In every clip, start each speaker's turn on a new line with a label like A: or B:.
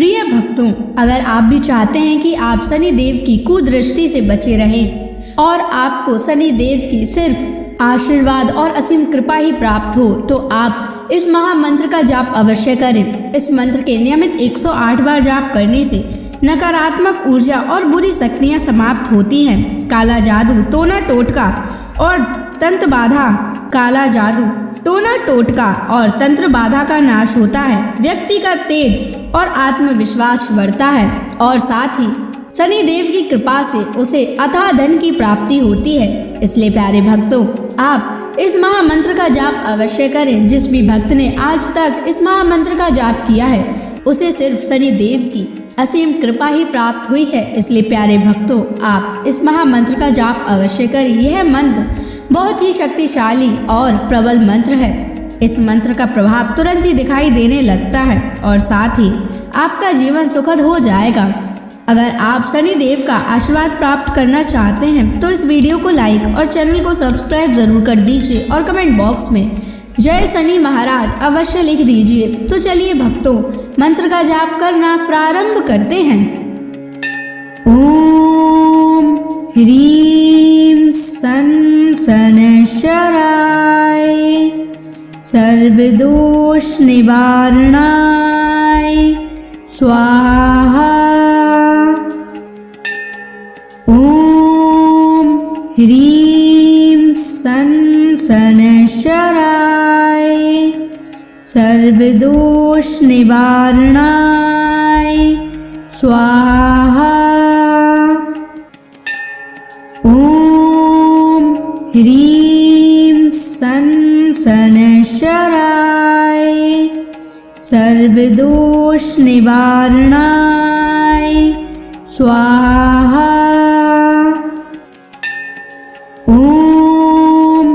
A: प्रिय भक्तों, अगर आप भी चाहते हैं कि आप शनि देव की कुदृष्टि से बचे रहें और आपको शनि देव की सिर्फ आशीर्वाद और असीम कृपा ही प्राप्त हो, तो आप इस महामंत्र का जाप अवश्य करें। इस मंत्र के नियमित 108 बार जाप करने से नकारात्मक ऊर्जा और बुरी शक्तियां समाप्त होती हैं। काला जादू, टोना टोटका और तंत्र बाधा, काला जादू, टोना टोटका और तंत्र बाधा का नाश होता है। व्यक्ति का तेज और आत्मविश्वास बढ़ता है और साथ ही शनि देव की कृपा से उसे अथाह धन की प्राप्ति होती है। इसलिए प्यारे भक्तों, आप इस महामंत्र का जाप अवश्य करें। जिस भी भक्त ने आज तक इस महामंत्र का जाप किया है, उसे सिर्फ शनि देव की असीम कृपा ही प्राप्त हुई है। इसलिए प्यारे भक्तों, आप इस महामंत्र का जाप अवश्य करें। यह मंत्र बहुत ही शक्तिशाली और प्रबल मंत्र है। इस मंत्र का प्रभाव तुरंत ही दिखाई देने लगता है और साथ ही आपका जीवन सुखद हो जाएगा। अगर आप शनि देव का आशीर्वाद प्राप्त करना चाहते हैं तो इस वीडियो को लाइक और चैनल को सब्सक्राइब जरूर कर दीजिए और कमेंट बॉक्स में जय शनि महाराज अवश्य लिख दीजिए। तो चलिए भक्तों, मंत्र का जाप करना प्रारंभ करते हैं। ओम ह्रीं सन शनैश्चराय सर्वदोष निवारणाय स्वाहा। ओम ह्रीं सन शनैश्चराय सर्वदोष निवारणाय स्वाहा। ओम ह्रीं सन शनैश्चराय सर्वदोष निवारणाय स्वाहा। ओम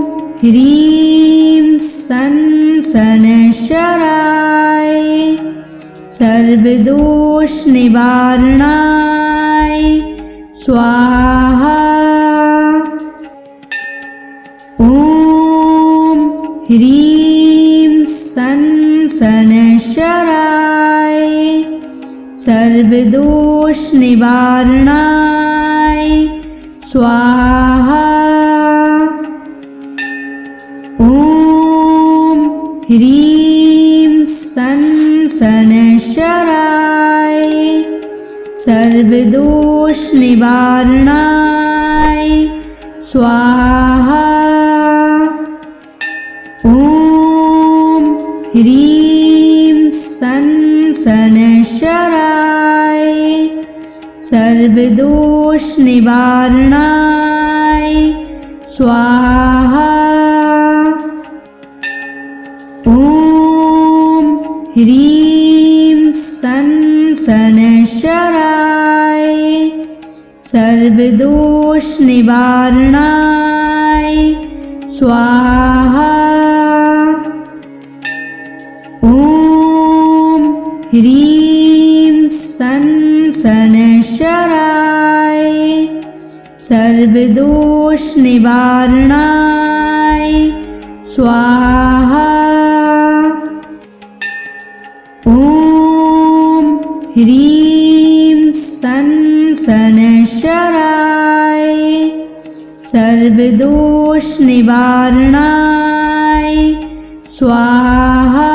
A: ह्रीं सन शनैश्चराय सर्वदोष निवारणाय स्वाहा। ओम ह्रीं सन शनैश्चराय सर्वदोष निवारणाय स्वाहा। ओम ह्रीं सन शनैश्चराय सर्वदोष निवारणाय स्वाहा। ओम ह्रीं सन शनैश्चराय सर्वदोष निवारणाय स्वाहा। ओम ह्रीं सन शनैश्चराय सर्वदोष निवारणाय स्वाहा। ओम ह्रीं सन शनैश्चराय सर्वदोष निवारणाय स्वाहा। ओम ह्रीं सन शनैश्चराय सर्वदोष निवारणाय स्वाहा।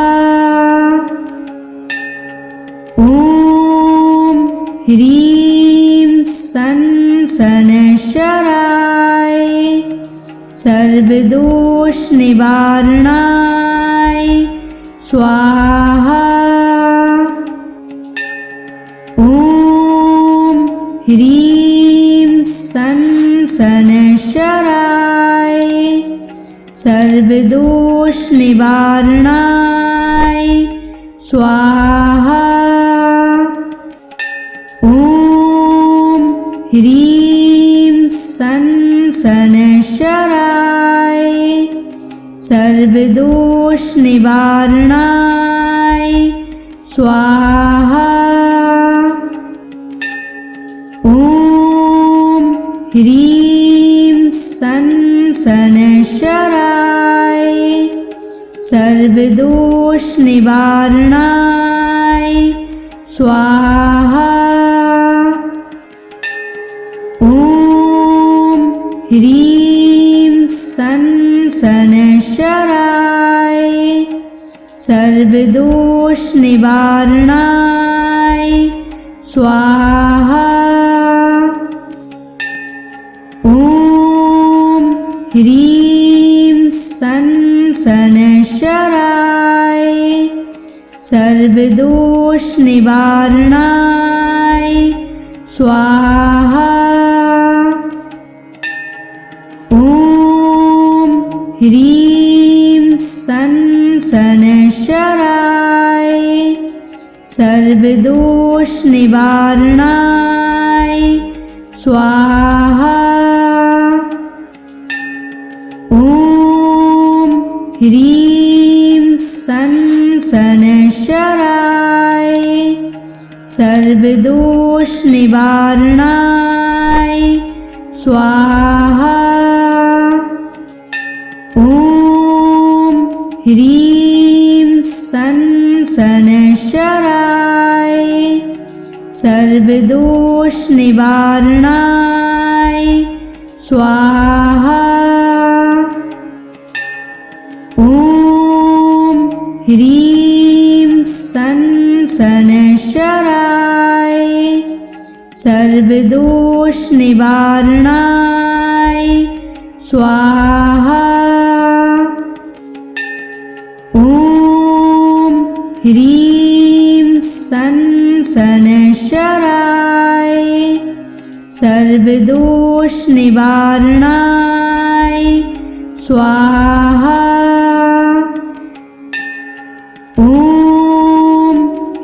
A: ओम ह्रीं सन शनैश्चराय सर्वदोष निवारणाय स्वाहा। ओम ह्रीं सन शनैश्चराय सर्वदोष निवारणाय स्वाहा। ओम ह्रीं सन शनैश्चराय सर्वदोष निवारणाय स्वाहा। ओम ह्रीं सन शनैश्चराय सर्वदोष निवारणाय स्वाहा। ॐ ह्रीं सन् शनैश्चराय सर्वदोषनिवारणाय स्वाहा। ॐ ह्रीं सन् शनैश्चराय सर्वदोषनिवारणाय स्वाहा। ॐ ह्रीं सन् शनैश्चराय सर्वदोषनिवारणाय स्वाहा। ॐ ह्रीं सन् शनैश्चराय सर्वदोषनिवारणाय स्वाहा। ॐ ह्रीं सन् शनैश्चराय सर्वदोषनिवारणाय स्वाहा। ॐ ह्रीं सन् शनैश्चराय सर्वदोषनिवारणाय स्वाहा। ॐ ह्रीं सन् शनैश्चराय सर्वदोषनिवारणाय स्वाहा। ॐ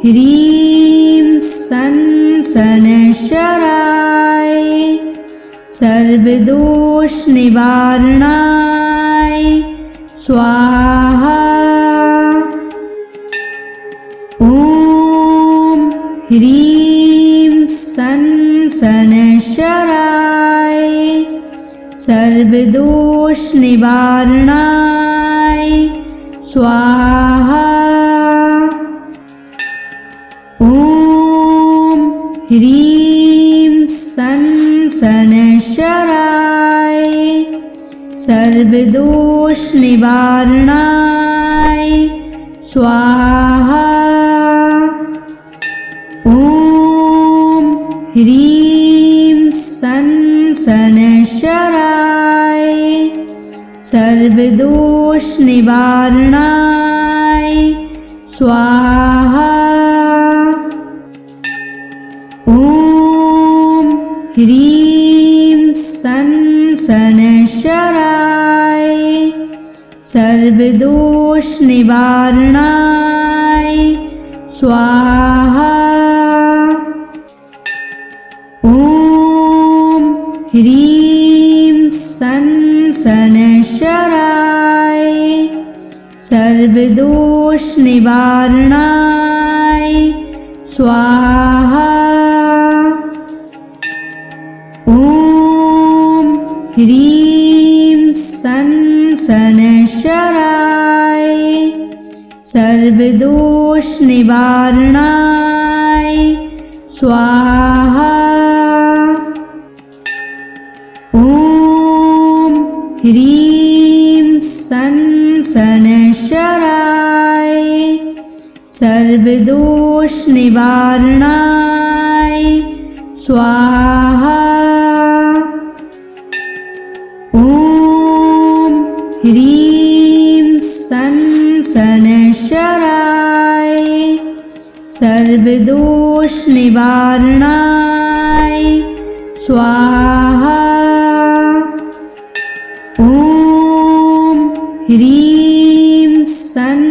A: ह्रीं सन् शनैश्चराय सर्वदोषनिवारणाय स्वाहा। ॐ ह्रीं सन् शनैश्चराय सर्वदोषनिवारणाय स्वाहा। ॐ ह्रीं सन् शनैश्चराय सर्वदोषनिवारणाय स्वाहा। ॐ ह्रीं सन् शनैश्चराय सर्वदोषनिवारणाय स्वाहा। ॐ ह्रीं सन् शनैश्चराय सर्वदोषनिवारणाय स्वाहा। ॐ ह्रीं सन् शनैश्चराय सर्वदोषनिवारणाय स्वाहा। ॐ ह्रीं सन् शनैश्चराय सर्वदोषनिवारणाय स्वाहा। ॐ ह्रीं सन् शनैश्चराय सर्वदोषनिवारणाय स्वाहा। ॐ ह्रीं सन् शनैश्चराय सर्वदोषनिवारणाय स्वाहा। ॐ ह्रीं सन्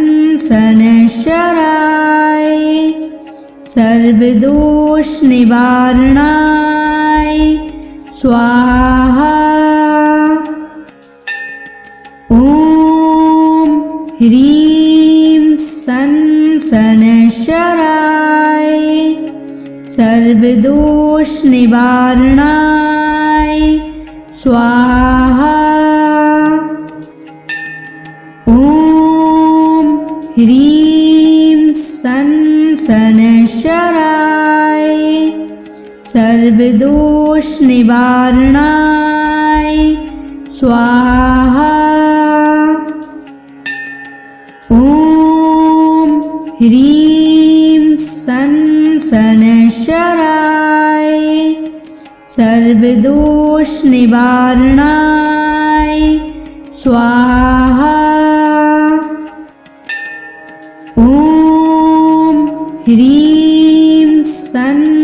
A: शनैश्चराय सर्वदोषनिवारणाय स्वाहा। ॐ ह्रीं सन् शनैश्चराय सर्वदोषनिवारणाय स्वाहा। ॐ ह्रीं सन् सनशराय सर्वदोष निवारणाय स्वाहा। ॐ ह्रीं सनशराय सर्वदोष निवारणाय स्वाहा। ॐ ह्रीं सनशराय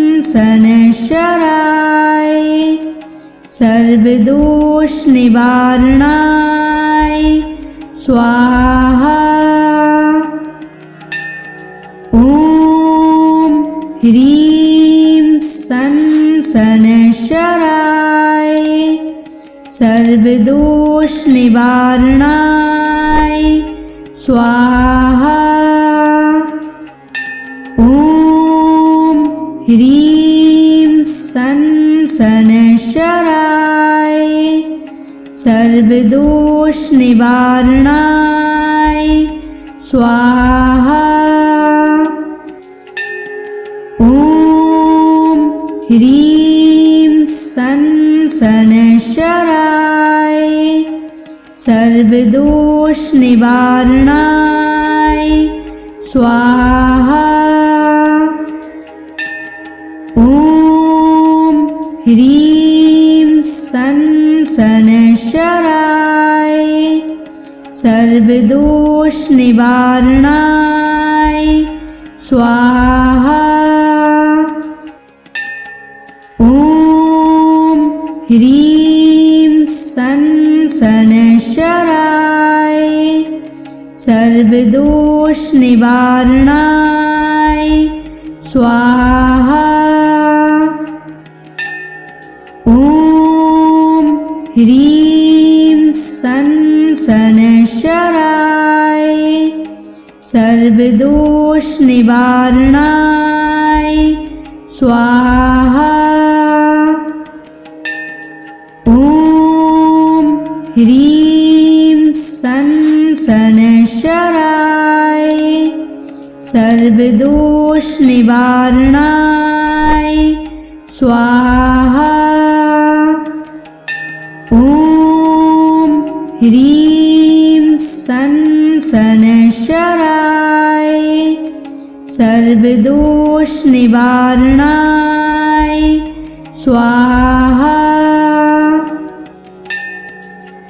A: सर्वदोष निवारणाय स्वाहा। ॐ ह्रीं सनशराय सर्वदोष निवारणाय स्वाहा। ॐ ह्रीं सनशराय सर्वदोष निवारणाय स्वाहा। ॐ ह्रीं सनशराय सर्वदोष निवारणाय स्वाहा। ॐ ह्रीं सनशराय सर्वदोष निवारणाय स्वाहा। ॐ ह्रीं सनशराय सर्वदोष निवारणाय स्वाहा। ॐ ह्रीं सनशराय सर्वदोष निवारणाय स्वाहा। ॐ ह्रीं सनशराय सर्वदोष निवारणाय स्वाहा। ॐ ह्रीं सनशराय सर्वदोष निवारणाय स्वाहा।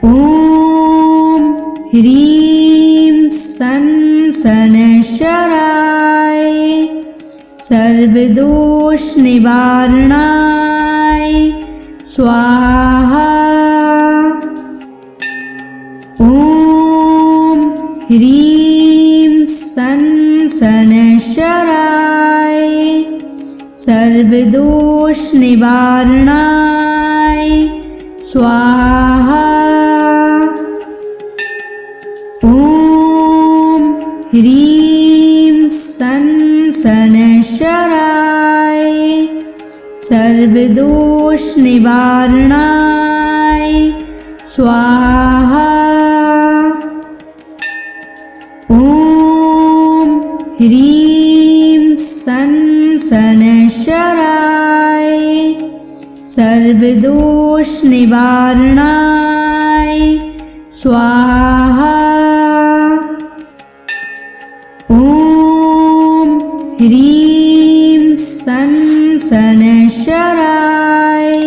A: ॐ ह्रीं सनशराय सर्वदोष निवारणाय स्वाहा। ॐ ह्रीं सनशराय सर्वदोष निवारणाय स्वाहा। ॐ ह्रीं सनशराय सर्वदोष निवारणाय स्वाहा। ॐ ह्रीं सनशराय सर्वदोष निवारणाय स्वाहा। ॐ ह्रीं सनशराय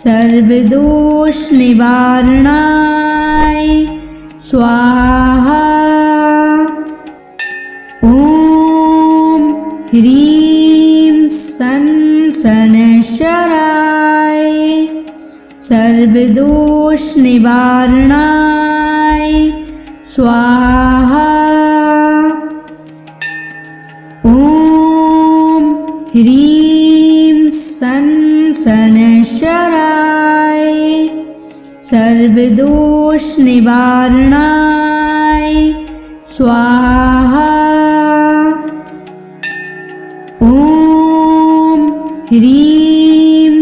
A: सर्वदोष निवारणाय स्वाहा। ॐ ह्रीं सनशराय सर्वदोष निवारणाय स्वाहा। ॐ ह्रीं सनशराय सर्वदोष निवारणाय स्वाहा। ॐ ह्रीं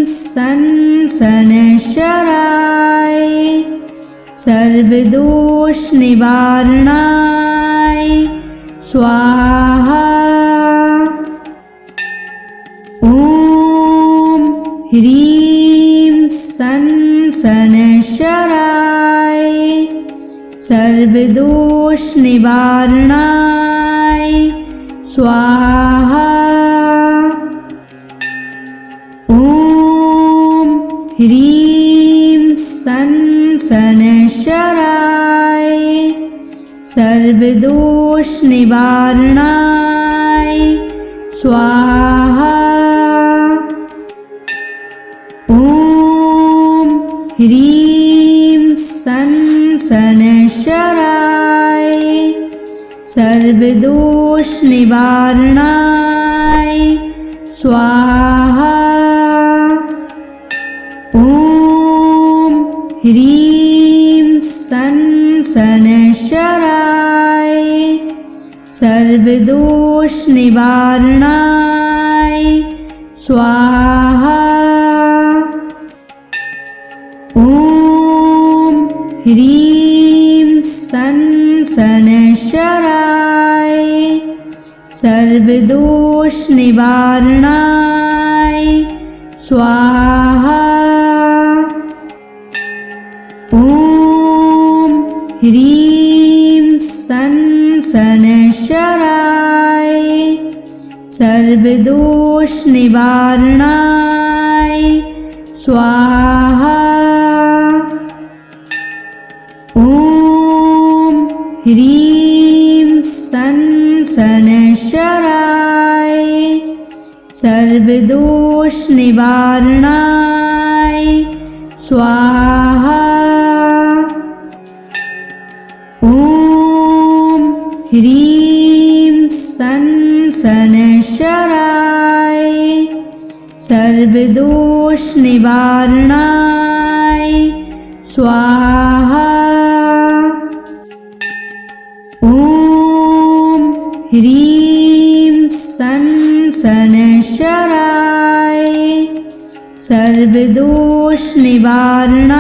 A: सनशराय सर्वदोष निवारणाय स्वाहा। ह्रीं सन शनैश्चराय सर्वदोष निवारणाय स्वाहा। ॐ ह्रीं सन शनैश्चराय सर्वदोष निवारणाय स्वाहा। ॐ ह्रीं सन शनैश्चराय सर्वदोष निवारणाय स्वाहा। ॐ ह्रीं सन शनैश्चराय सर्वदोष निवारणाय स्वाहा। ॐ ह्रीं सन शनैश्चराय सर्वदोष निवारणाय स्वाहा। ॐ ह्रीं सन शनैश्चराय सर्वदोष निवारणाय स्वाहा। ॐ ह्रीं सन शनैश्चराय सर्वदोष निवारणाय स्वाहा। ॐ ह्रीं सन शनैश्चराय सर्वदोष निवारणाय स्वाहा। ॐ ह्रीं सन शनैश्चराय सर्वदोष निवारणाय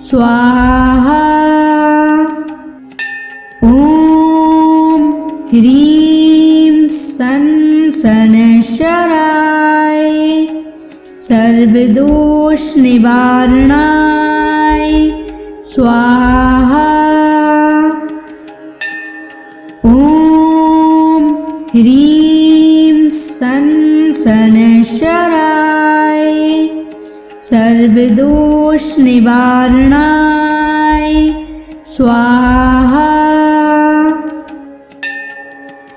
A: स्वाहा। ॐ ह्रीं सन शनैश्चराय सर्वदोष निवारणाय स्वाहा। ॐ ह्रीं सन शनैश्चराय सर्वदोष निवारणाय स्वाहा।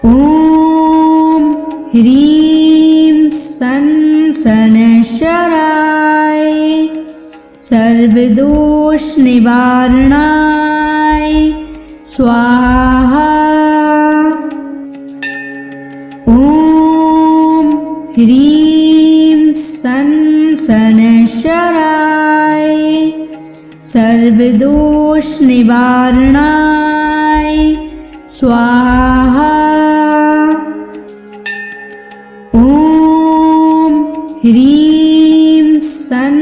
A: ॐ ह्रीं सन शनैश्चराय सर्वदोष निवारणाय स्वाहा। ॐ ह्रीं सन शनैश्चराय सर्वदोष निवारणाय स्वाहा। ॐ ह्रीं सन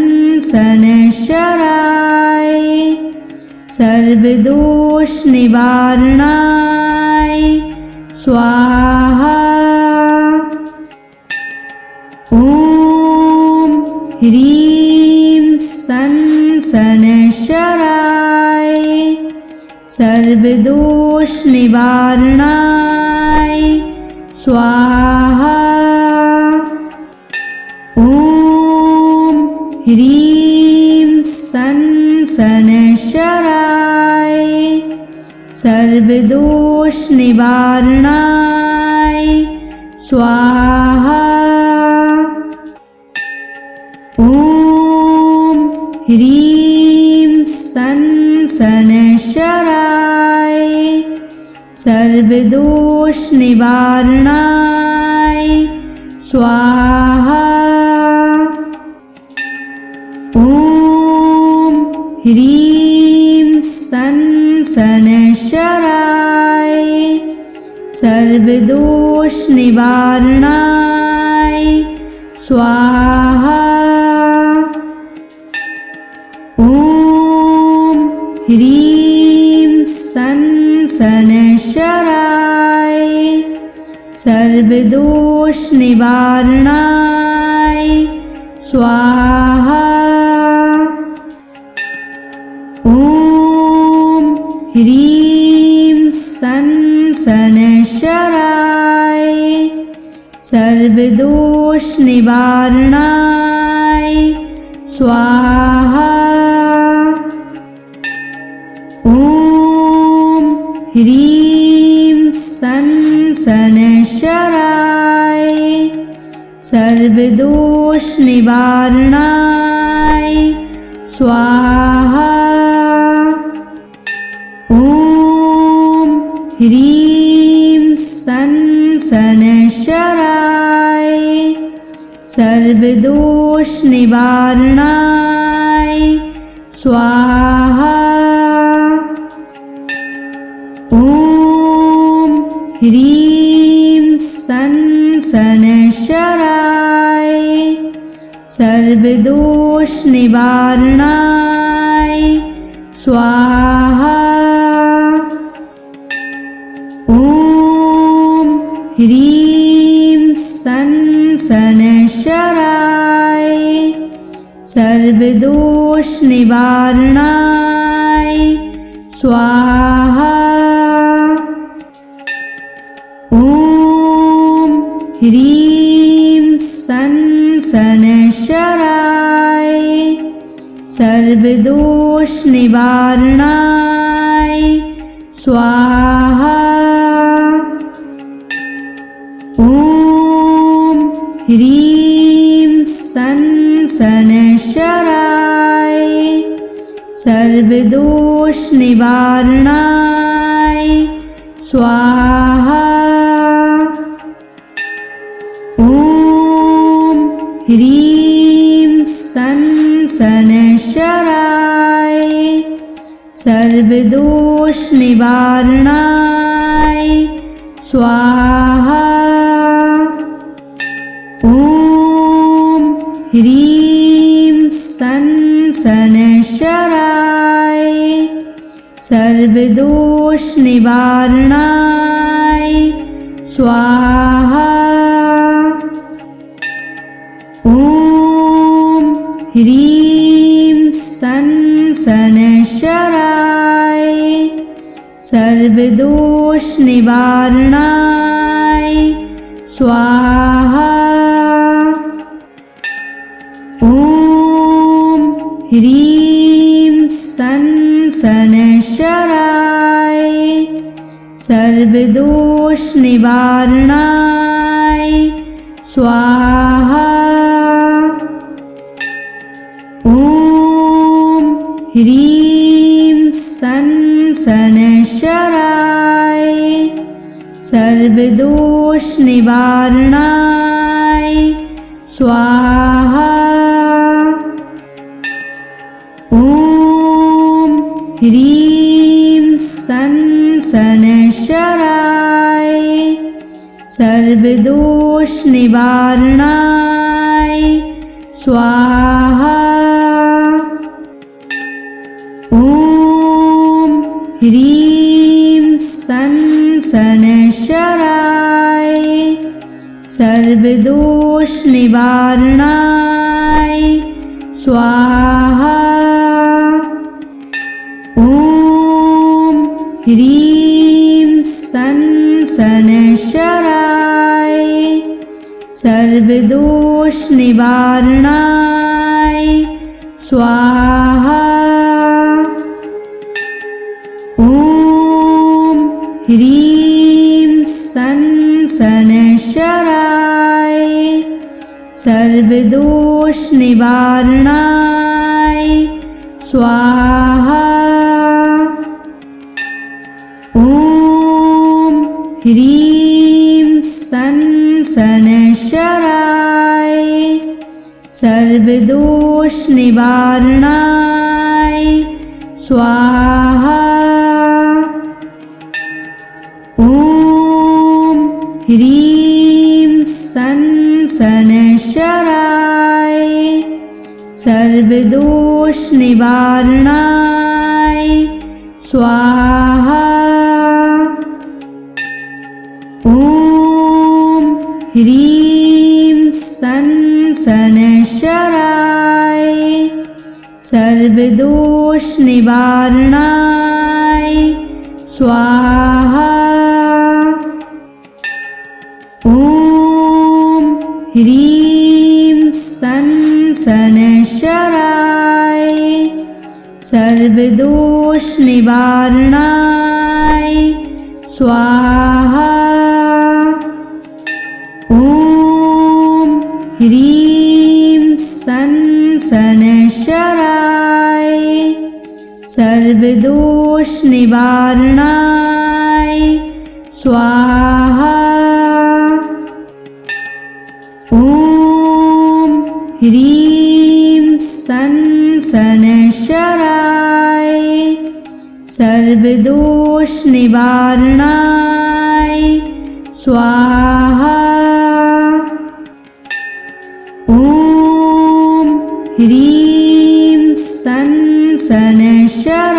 A: शनैश्चराय सर्वदोष निवारणाय स्वाहा। ॐ ह्रीं सन शनैश्चराय सर्वदोष निवारणाय स्वाहा। ॐ ह्रीं सन शनैश्चराय सर्वदोष निवारणाय स्वाहा। ॐ ह्रीं सन शनैश्चराय सर्वदोष निवारणाय स्वाहा। ॐ ह्रीं सन शनैश्चराय सर्वदोष निवारणाय स्वाहा। ॐ ह्रीं सन शनैश्चराय सर्वदोष निवारणाय स्वाहा। ॐ ह्रीं सन् शनैश्चराय सर्वदोषनिवारणाय स्वाहा। ॐ ह्रीं सन् शनैश्चराय सर्वदोषनिवारणाय स्वाहा। ॐ ह्रीं सन् शनैश्चराय सर्वदोषनिवारणाय स्वाहा। ॐ ह्रीं सन् शनैश्चराय सर्वदोषनिवारणाय स्वाहा। ॐ ह्रीं सन् शनैश्चराय सर्वदोषनिवारणाय स्वाहा। ॐ ह्रीं सन् शनैश्चराय सर्वदोषनिवारणाय स्वाहा। ॐ ह्रीं सन् शनैश्चराय सर्वदोषनिवारणाय स्वाहा। ॐ ह्रीं सन् शनैश्चराय सर्वदोषनिवारणाय स्वाहा। ॐ ह्रीं सन् शनैश्चराय सर्वदोषनिवारणाय स्वाहा। ॐ ह्रीं सन् शनैश्चराय सर्वदोषनिवारणाय स्वाहा। ॐ ह्रीं सन् शनैश्चराय सर्वदोषनिवारणाय स्वाहा। ॐ ह्रीं सन् शनैश्चराय सर्वदोषनिवारणाय स्वाहा। ॐ ह्रीं सन् शनैश्चराय सर्वदोषनिवारणाय स्वाहा। ॐ ह्रीं सन् शनैश्चराय सर्वदोषनिवारणाय स्वाहा। ॐ ह्रीं सन् शनैश्चराय सर्वदोषनिवारणाय स्वाहा। ॐ ह्रीं सन् शनैश्चराय सर्वदोषनिवारणाय स्वाहा। ॐ ह्रीं सन् शनैश्चराय सर्वदोषनिवारणाय स्वाहा। ॐ ह्रीं सन् शनैश्चराय सर्वदोषनिवारणाय स्वाहा। ॐ ह्रीं सन् शनैश्चराय सर्वदोष निवारणाय स्वाहा। ॐ ह्रीं सं शनैश्चराय सर्वदोष निवारणाय स्वाहा। ॐ ह्रीं सं शनैश्चराय सर्वदोष निवारणाय स्वाहा। ॐ ह्रीं सं शनैश्चराय सर्वदोष निवारणाय स्वाहा। ॐ ह्रीं सं शनैश्चराय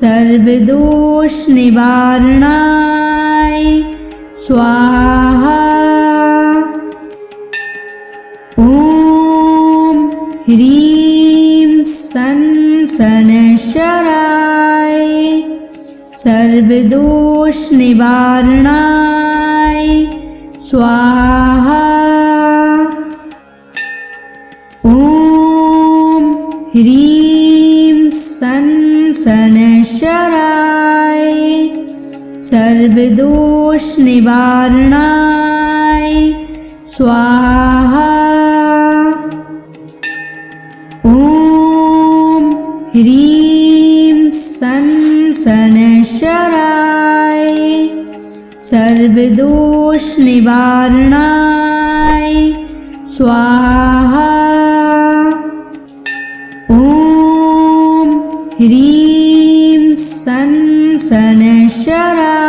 A: सर्वदोष निवारणाय स्वाहा। ॐ ह्रीं सं शनैश्चराय सर्वदोष निवारणाय स्वाहा। ॐ ह्रीं सं शनैश्चराय सर्वदोष निवारणाय स्वाहा। ॐ ह्रीं सं शनैश्चराय सर्वदोष निवारणाय स्वाहा। ॐ ह्रीं सं शनैश्चराय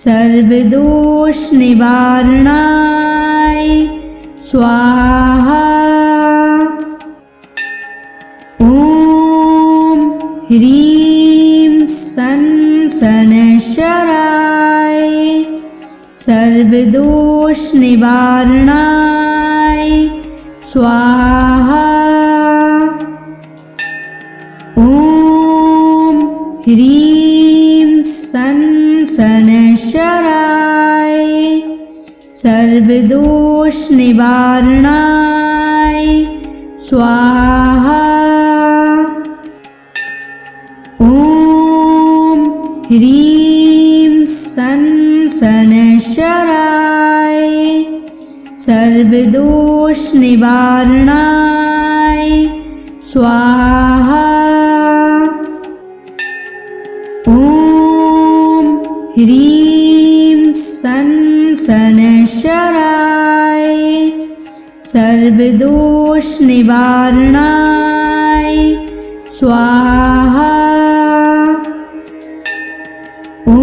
A: सर्वदोष निवारणाय स्वाहा। ॐ ह्रीं सं शनैश्चराय सर्वदोष निवारणाय स्वाहा। ॐ ह्रीं सं शनैश्चराय सर्वदोष निवारणाय स्वाहा। ॐ ह्रीं सं शनैश्चराय सर्वदोष निवारणाय स्वाहा। ॐ ह्रीं सं शनैश्चराय सर्वदोष निवारणाय स्वाहा। ॐ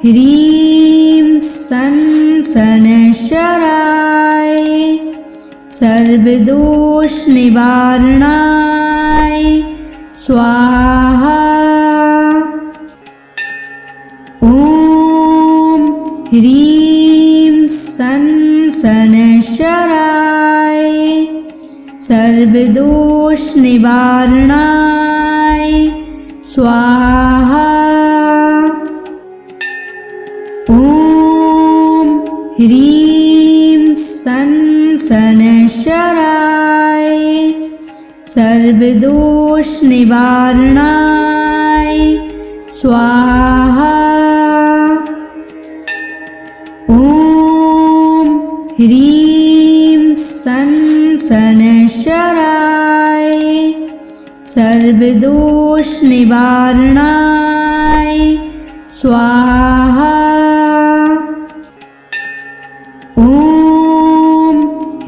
A: ह्रीं सं शनैश्चराय सर्वदोष निवारणाय स्वाहा। ॐ ह्रीं सं शनैश्चराय सर्वदोष निवारणाय स्वाहा। ॐ ह्रीं सं शनैश्चराय सर्वदोष निवारणाय स्वाहा। ॐ ह्रीं सं शनैश्चराय सर्वदोष निवारणाय स्वाहा। ॐ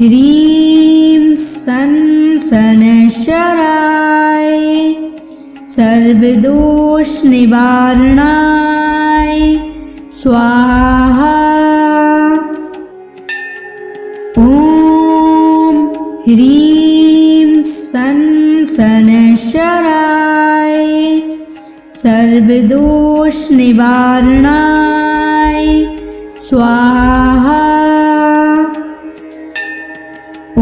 A: ह्रीं सं शनैश्चराय सर्वदोष निवारणाय स्वाहा। ॐ ह्रीं सं शनैश्चराय सर्वदोष निवारणाय स्वाहा। ॐ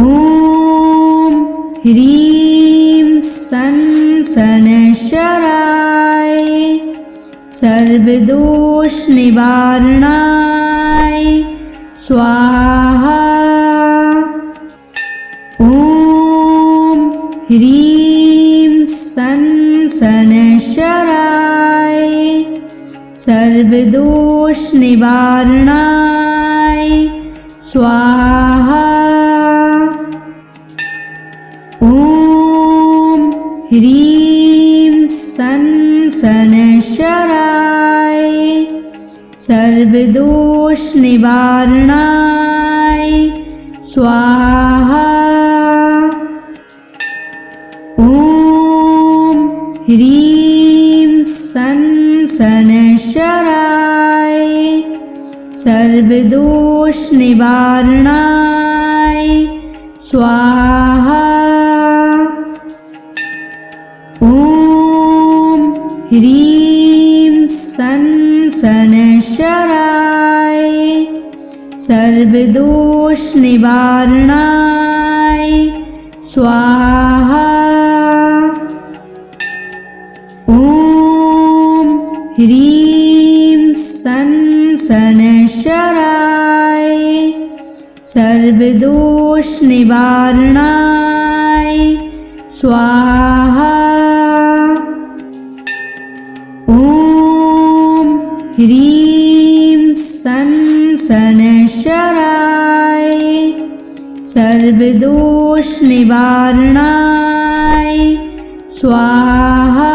A: ह्रीं सन शनैश्चराय सर्वदोष निवारणाय स्वाहा। ॐ ह्रीं सन शनैश्चराय सर्वदोष निवारणाय स्वाहा। ॐ ह्रीं सन शनैश्चराय सर्वदोष निवारणाय स्वाहा। ॐ ह्रीं सन शनैश्चराय सर्वदोष निवारणाय स्वाहा। ॐ ह्रीं सन शनैश्चराय सर्वदोष निवारणाय स्वाहा। ॐ ह्रीं सन शनैश्चराय सर्वदोष निवारणाय स्वाहा। ॐ ह्रीं सन शनैश्चराय सर्वदोष निवारणाय स्वाहा।